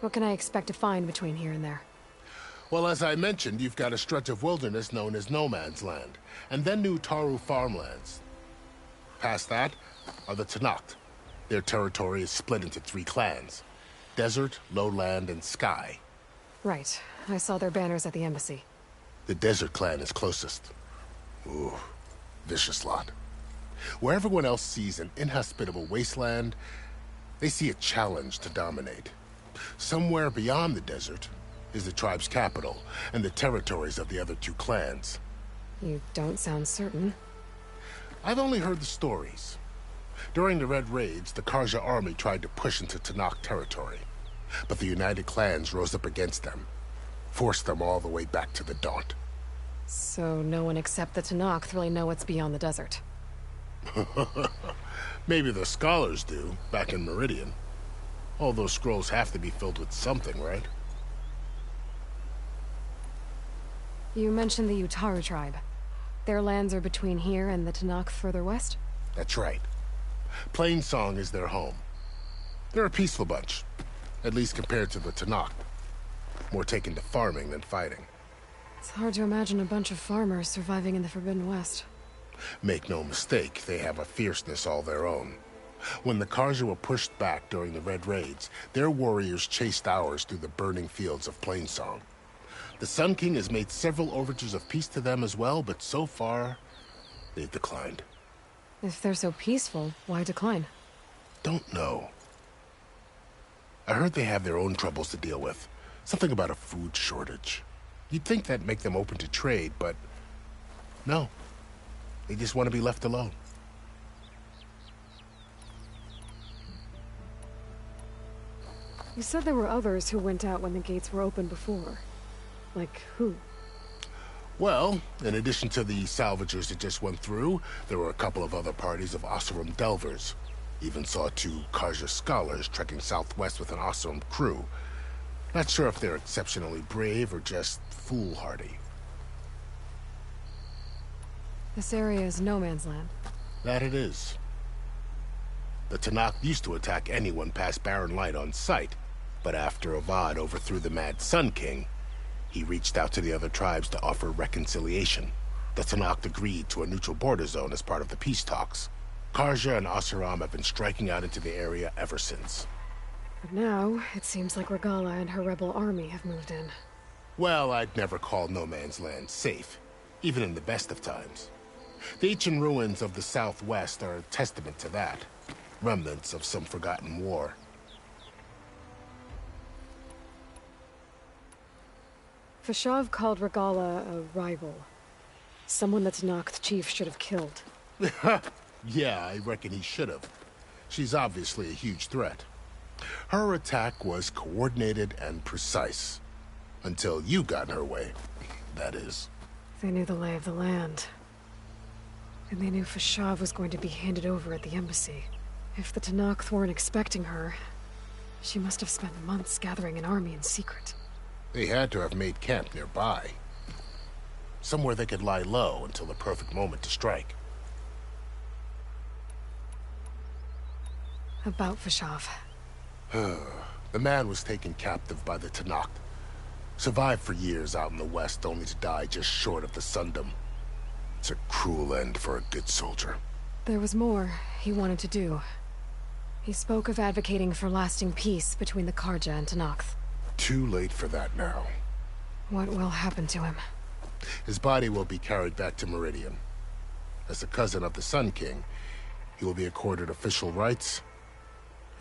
What can I expect to find between here and there? Well, as I mentioned, you've got a stretch of wilderness known as No Man's Land, and then new Taru farmlands. Past that are the Tenakth. Their territory is split into 3 clans: Desert, Lowland, and Sky. Right. I saw their banners at the embassy. The Desert clan is closest. Ooh, vicious lot. Where everyone else sees an inhospitable wasteland, they see a challenge to dominate. Somewhere beyond the desert is the tribe's capital and the territories of the other 2 clans. You don't sound certain. I've only heard the stories. During the Red Raids, the Karja army tried to push into Tenakth territory, but the United Clans rose up against them, forced them all the way back to the Daunt. So no one except the Tenakth really know what's beyond the desert. Maybe the scholars do, back in Meridian. All those scrolls have to be filled with something, right? You mentioned the Utaru tribe. Their lands are between here and the Tenakth further west? That's right. Plainsong is their home. They're a peaceful bunch, at least compared to the Tenakth. More taken to farming than fighting. It's hard to imagine a bunch of farmers surviving in the Forbidden West. Make no mistake, they have a fierceness all their own. When the Karja were pushed back during the Red Raids, their warriors chased ours through the burning fields of Plainsong. The Sun King has made several overtures of peace to them as well, but so far, they've declined. If they're so peaceful, why decline? Don't know. I heard they have their own troubles to deal with. Something about a food shortage. You'd think that'd make them open to trade, but no. They just want to be left alone. You said there were others who went out when the gates were open before. Like who? Well, in addition to the salvagers that just went through, there were a couple of other parties of Oseram delvers. Even saw 2 Karja scholars trekking southwest with an Oseram crew. Not sure if they're exceptionally brave or just foolhardy. This area is no man's land. That it is. The Tenakth used to attack anyone past Barren Light on sight, but after Avad overthrew the Mad Sun King, he reached out to the other tribes to offer reconciliation. The Tenakth agreed to a neutral border zone as part of the peace talks. Karja and Oseram have been striking out into the area ever since. But now, it seems like Regala and her rebel army have moved in. Well, I'd never call No Man's Land safe, even in the best of times. The ancient ruins of the southwest are a testament to that. Remnants of some forgotten war. Fashav called Regala a rival. Someone the Tenakth chief should have killed. Yeah, I reckon he should have. She's obviously a huge threat. Her attack was coordinated and precise. Until you got in her way, that is. They knew the lay of the land. And they knew Fashav was going to be handed over at the embassy. If the Tenakth weren't expecting her, she must have spent months gathering an army in secret. They had to have made camp nearby. Somewhere they could lie low until the perfect moment to strike. About Fashav. The man was taken captive by the Tenakth. Survived for years out in the west, only to die just short of the Sundom. It's a cruel end for a good soldier. There was more he wanted to do. He spoke of advocating for lasting peace between the Karja and Tenakth. Too late for that now. What will happen to him? His body will be carried back to Meridian. As a cousin of the Sun King, he will be accorded official rights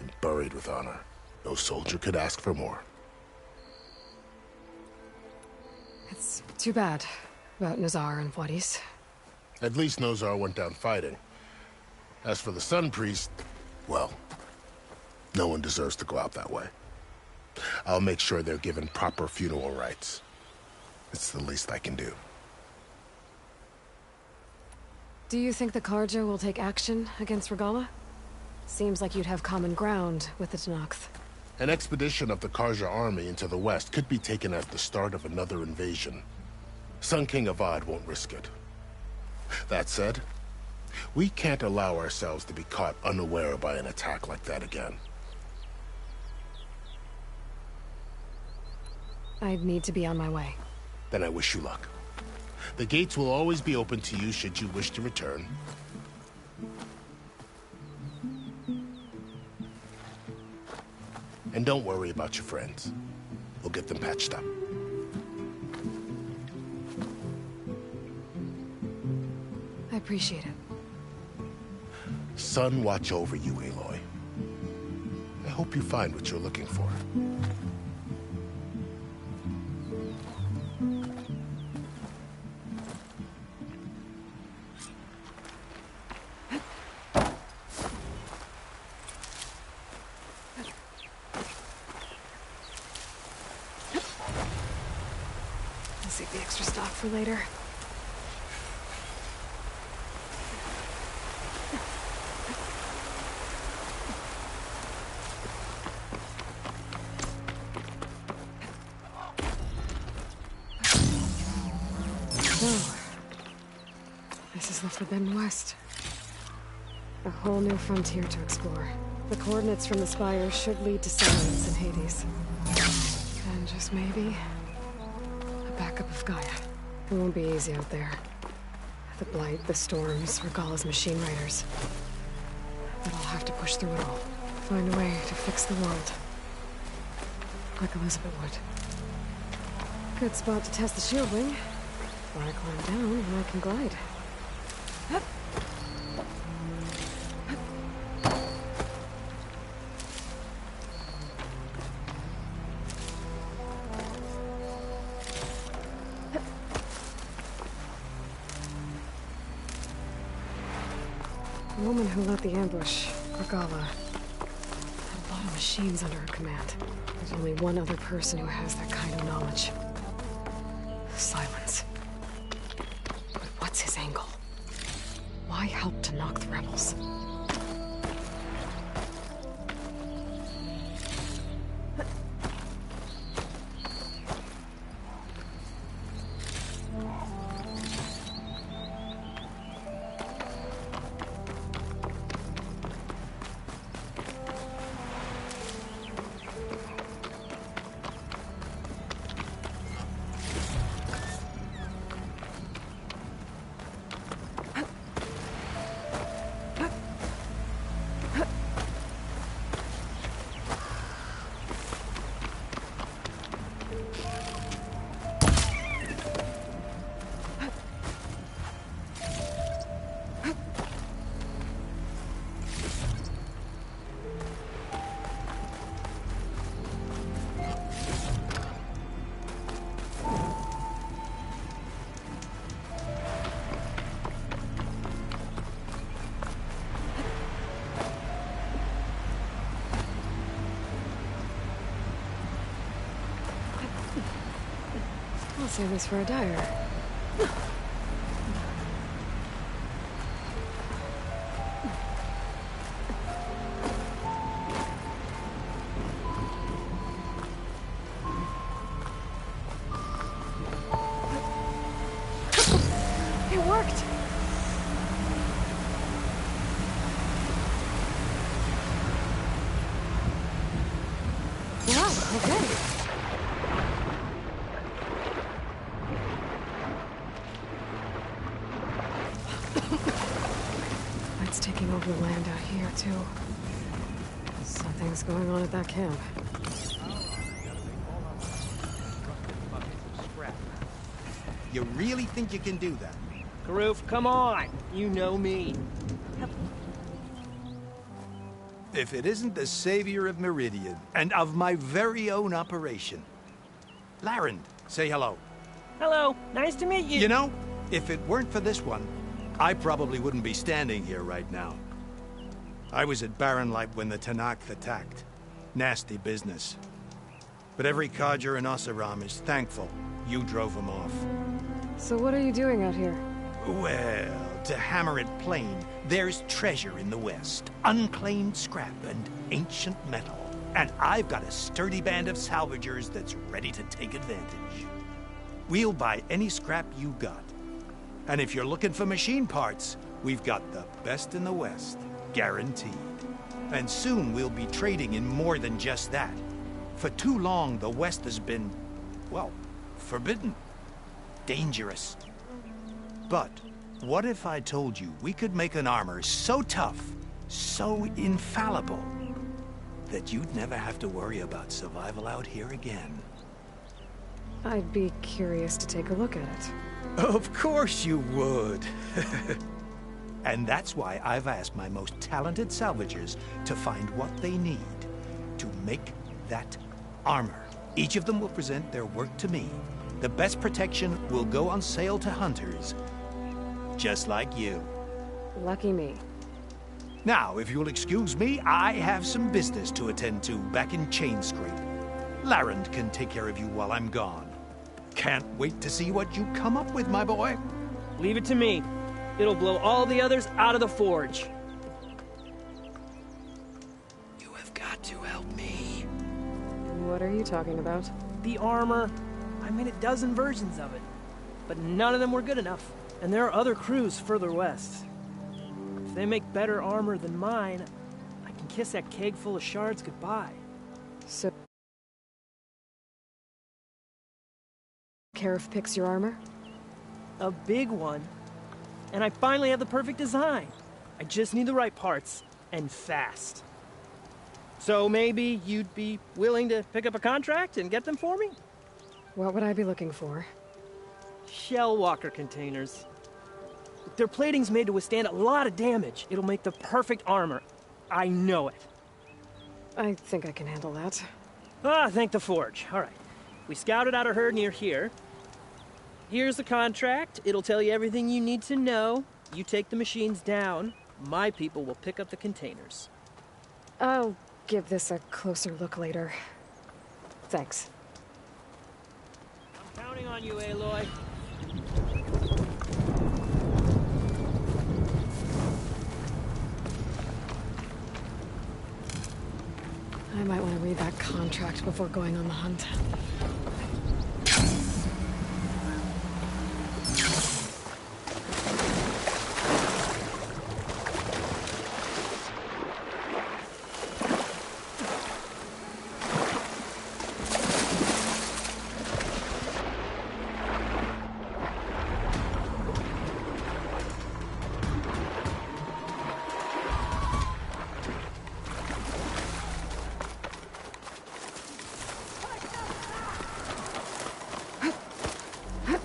and buried with honor. No soldier could ask for more. It's too bad about Nazar and Wadis. At least Nozar went down fighting. As for the Sun Priest, well, no one deserves to go out that way. I'll make sure they're given proper funeral rites. It's the least I can do. Do you think the Karja will take action against Regala? Seems like you'd have common ground with the Tenakth. An expedition of the Karja army into the west could be taken as the start of another invasion. Sun King Avad won't risk it. That said, we can't allow ourselves to be caught unaware by an attack like that again. I'd need to be on my way. Then I wish you luck. The gates will always be open to you should you wish to return. And don't worry about your friends. We'll get them patched up. I appreciate it. Sun watch over you, Aloy. I hope you find what you're looking for. I'll save the extra stock for later. This is the Forbidden West. A whole new frontier to explore. The coordinates from the spire should lead to settlements in Hades. And just maybe, a backup of Gaia. It won't be easy out there. The Blight, the Storms, Regalla's machine riders. But I'll have to push through it all. Find a way to fix the world. Like Elizabeth would. Good spot to test the shield wing. Before I climb down, and I can glide. The woman who led the ambush, Regalla, had a lot of machines under her command. There's only one other person who has that kind of knowledge. Silence. But what's his angle? Why help to knock the rebels? I'll save this for a dyer. It worked! Wow, okay. It's taking over the land out here, too. Something's going on at that camp. You really think you can do that? Karoof, come on! You know me. If it isn't the savior of Meridian, and of my very own operation. Laren, say hello. Hello, nice to meet you. You know, if it weren't for this one, I probably wouldn't be standing here right now. I was at Barrenlight when the Tenakth attacked. Nasty business. But every codger in Oseram is thankful you drove them off. So what are you doing out here? Well, to hammer it plain, there's treasure in the West. Unclaimed scrap and ancient metal. And I've got a sturdy band of salvagers that's ready to take advantage. We'll buy any scrap you got. And if you're looking for machine parts, we've got the best in the West, guaranteed. And soon we'll be trading in more than just that. For too long, the West has been well, forbidden. Dangerous. But what if I told you we could make an armor so tough, so infallible, that you'd never have to worry about survival out here again? I'd be curious to take a look at it. Of course you would. And that's why I've asked my most talented salvagers to find what they need to make that armor. Each of them will present their work to me. The best protection will go on sale to hunters, just like you. Lucky me. Now, if you'll excuse me, I have some business to attend to back in Chainscrape. Larend can take care of you while I'm gone. Can't wait to see what you come up with, my boy. Leave it to me. It'll blow all the others out of the forge. You have got to help me. What are you talking about? The armor. I made a dozen versions of it. But none of them were good enough. And there are other crews further west. If they make better armor than mine, I can kiss that keg full of shards goodbye. So... Karif picks your armor? A big one. And I finally have the perfect design. I just need the right parts, and fast. So maybe you'd be willing to pick up a contract and get them for me? What would I be looking for? Shell walker containers. Their plating's made to withstand a lot of damage. It'll make the perfect armor. I know it. I think I can handle that. Ah, thank the forge. All right. We scouted out a herd near here. Here's the contract. It'll tell you everything you need to know. You take the machines down. My people will pick up the containers. I'll give this a closer look later. Thanks. I'm counting on you, Aloy. I might want to read that contract before going on the hunt.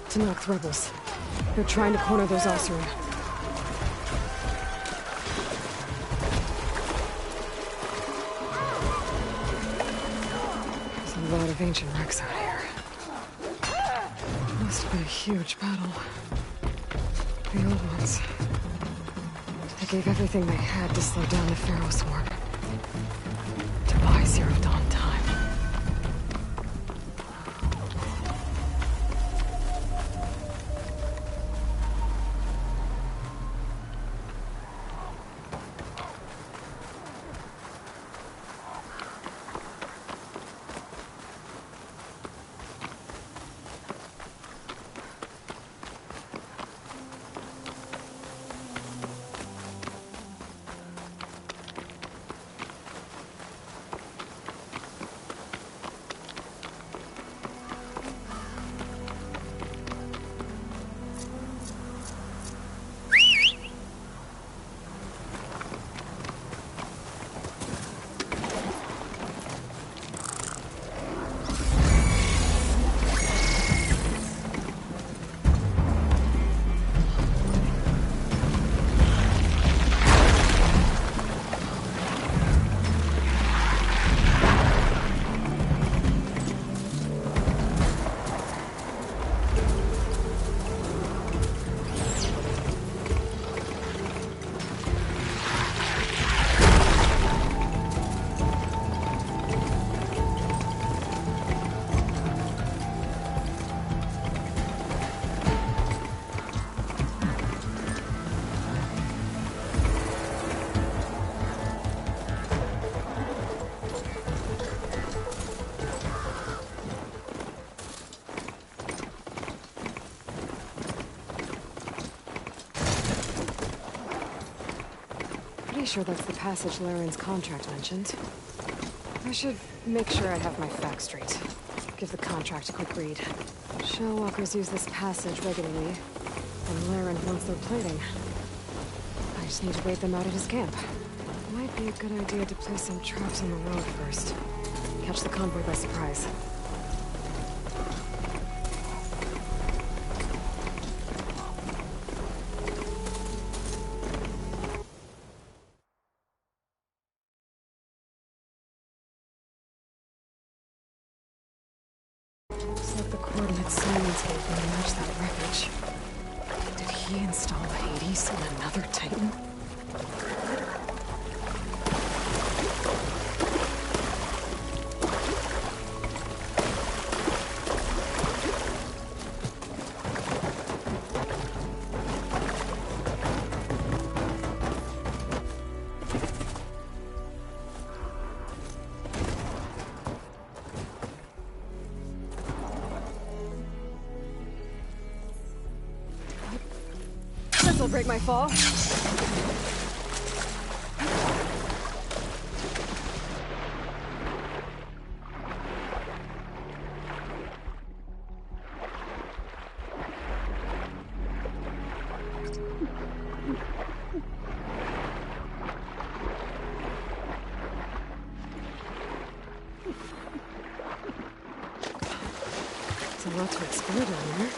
Tanakh rebels. They're trying to corner those Osirian. There's a lot of ancient wrecks out here. Must have been a huge battle. The old ones. They gave everything they had to slow down the Pharaoh swarm. To buy Zero Dawn time. Pretty sure that's the passage Laren's contract mentioned. I should Make sure I have my facts straight. Give the contract a quick read. Shellwalkers use this passage regularly, and Laren wants their plating. I just need to wait them out at his camp. Might be a good idea to place some traps on the road first. Catch the convoy by surprise. Looks like the coordinates Simons gave me match that wreckage. Did he install Hades on another Titan? This'll break my fall. It's a lot to explore down there.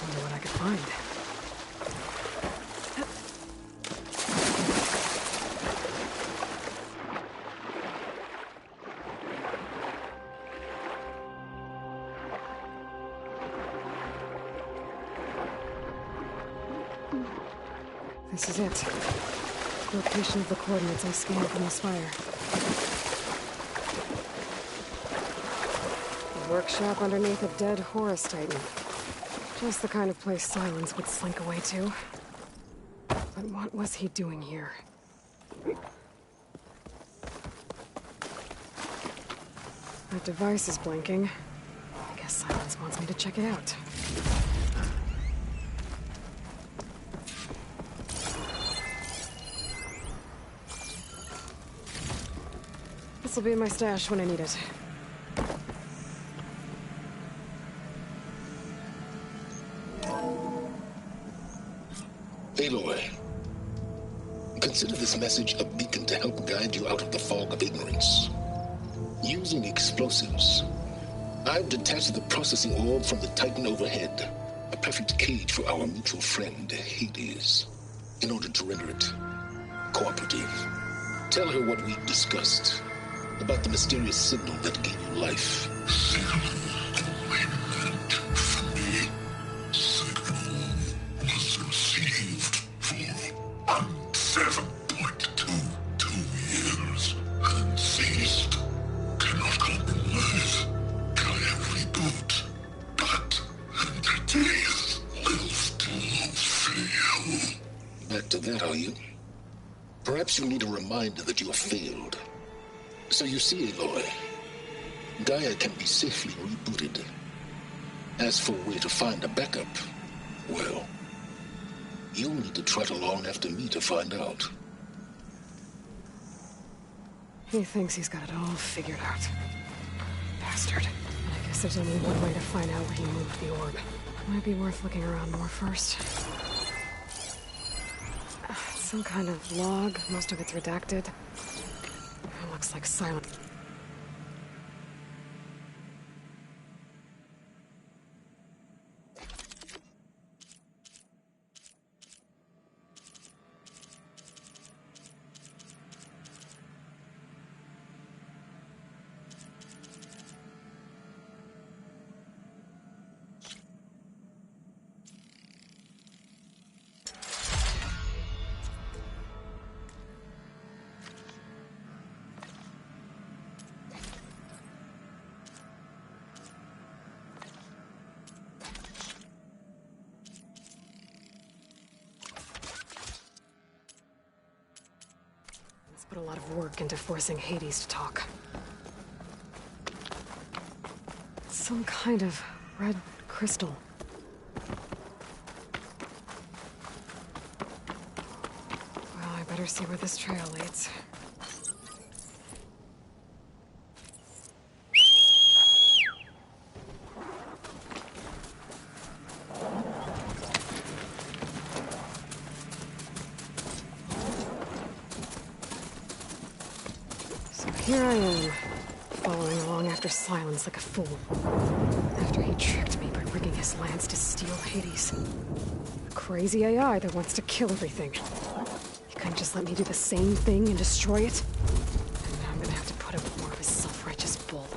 Wonder what I could find. This is it. Location of the coordinates I scanned from the spire. A workshop underneath a dead Horus Titan. Just the kind of place Silence would slink away to. But what was he doing here? That device is blinking. I guess Silence wants me to check it out. This'll be in my stash when I need it. Aloy, consider this message a beacon to help guide you out of the fog of ignorance. Using explosives, I've detached the processing orb from the Titan overhead, a perfect cage for our mutual friend, Hades, in order to render it cooperative. Tell her what we discussed about the mysterious signal that gave you life. Back to that, are you? Perhaps you need a reminder that you have failed. So you see, Aloy, Gaia can be safely rebooted. As for where to find a backup, well, you'll need to trot along after me to find out. He thinks he's got it all figured out. Bastard. And I guess there's only one way to find out where he moved the orb. Might be worth looking around more first. Some kind of log, most of it's redacted. It looks like silent. Put a lot of work into forcing Hades to talk. Some kind of red crystal. Well, I better see where this trail leads. here I am, following along after Silence like a fool. After he tricked me by rigging his lance to steal Hades. A crazy AI that wants to kill everything. He couldn't just let me do the same thing and destroy it? And now I'm gonna have to put up with more of his self-righteous bull.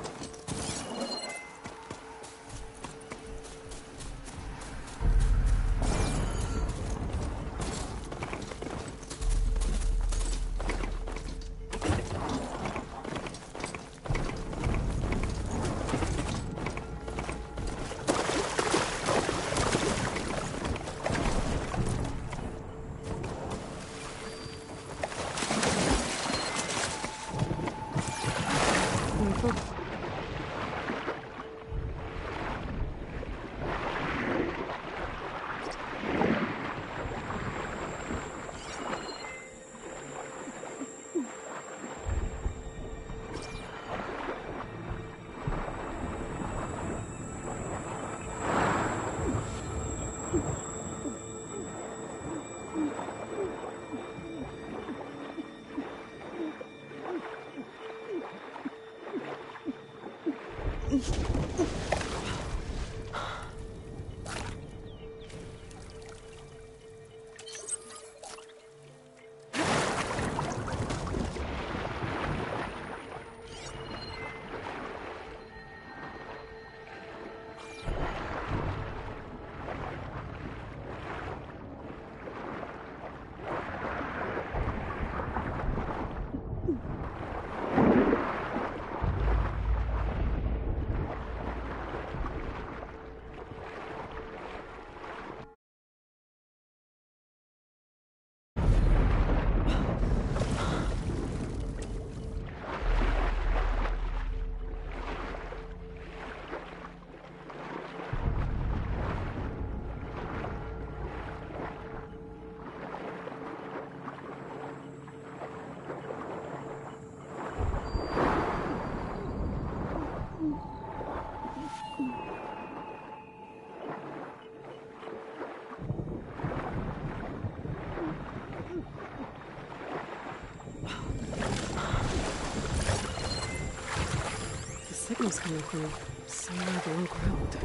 Signal's coming from somewhere below ground.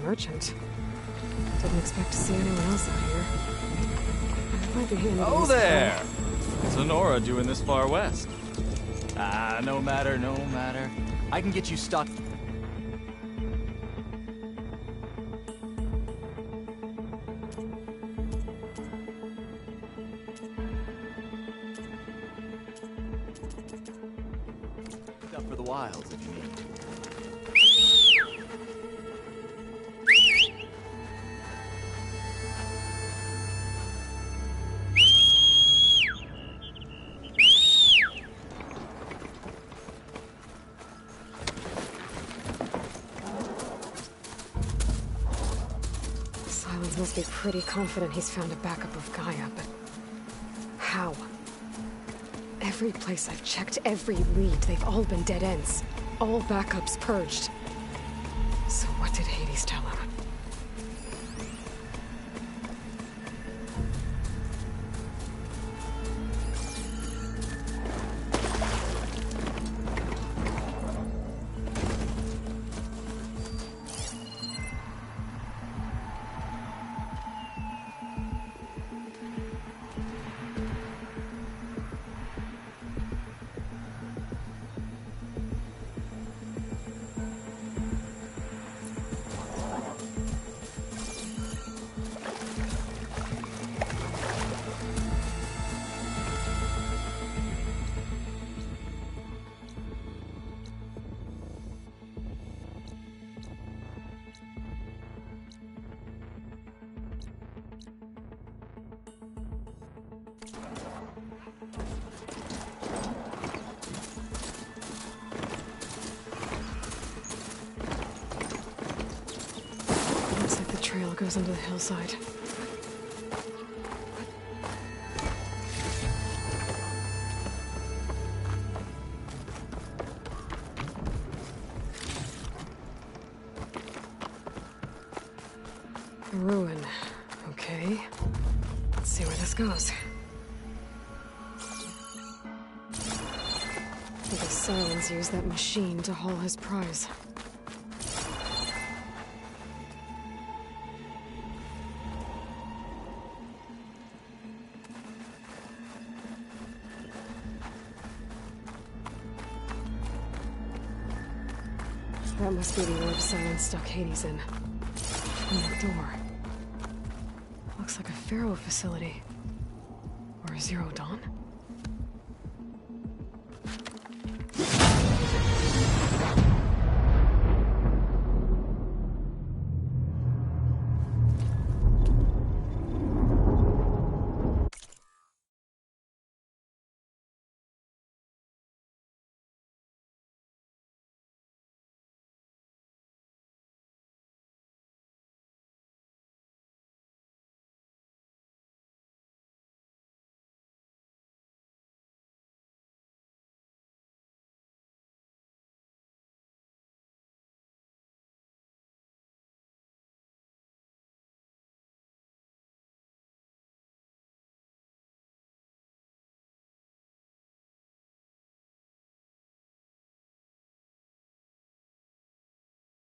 Merchant. Didn't expect to see anyone else out here. It might be handy to Oh use there! Sonora doing this far west. No matter, no matter. I can get you stocked. Up for the wilds if you need. Silence must be pretty confident he's found a backup of Gaia, but how? Every place I've checked, every lead, they've all been dead ends. All backups purged. So what did Hades tell him? Looks like the trail goes into the hillside. A ruin. Okay. Let's see where this goes. The Sirens used that machine to haul his prize. That must be the orb Silence stuck Hades in. And that door. Looks like a Pharaoh facility. Or a Zero Dawn?